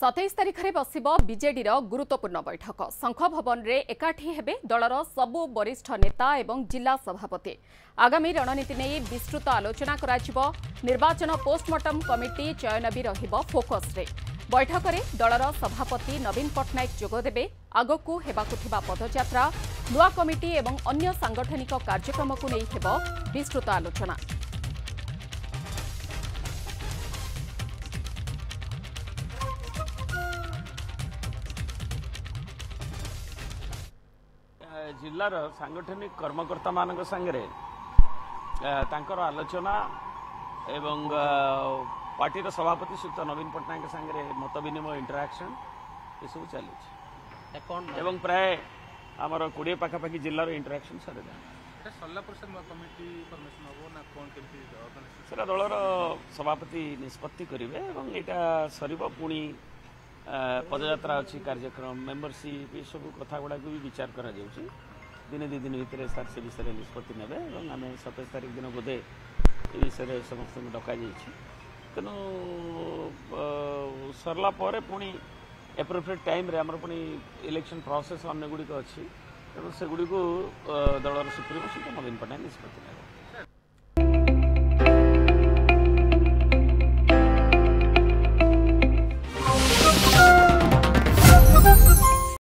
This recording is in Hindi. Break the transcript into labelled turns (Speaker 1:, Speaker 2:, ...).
Speaker 1: 27 तारिख में बसिब बीजेडी गुरुत्वपूर्ण बैठक शंख भवन में एकाठी हेबे दलर सबु वरिष्ठ नेता एवं जिला सभापति। आगामी रणनीति नहीं विस्तृत आलोचना कराजिबो। निर्वाचन पोस्टमार्टम कमिटी चयन भी रहिबो फोकस रे। बैठक में दलर सभापति नवीन पट्टनायक जोगदेबे। आगकू हेबाकु थिबा पदयात्रा नुआ कमिटी एवं अन्य सांगठनिक कार्यक्रम को नहीं हेबो विस्तृत आलोचना।
Speaker 2: जिलार सांगठनिक कर्मकर्ता मान संगे तांकर आलोचना एवं पार्टी सभापति श्रीयुक्त नवीन पट्टनायक संगे मत विनिमय इंटराक्शन ये सब चली एवं प्राय आमर 20 पाखापाखि जिलार इंटराक्शन सर दलर सभापति निष्पत्ति करेंगे यहाँ सर पुणी पदयात्रा अच्छी कार्यक्रम मेम्बरशिप ये सब कथा गुड़ा भी विचार करा दिने 2 दिन भितर सर से विषय निष्पत्ति ने आम 27 तारिख दिन बोधे ये विषय समस्त डक तेणु सरला पुणी एप्रोप्रिएट टाइम रे आमर पुणी इलेक्शन प्रोसेस अन्य गुड़िक अच्छी तेणु से गुड़ी को दलर सुप्रीमो नवीन पट्टनायक निष्पत्ति ने।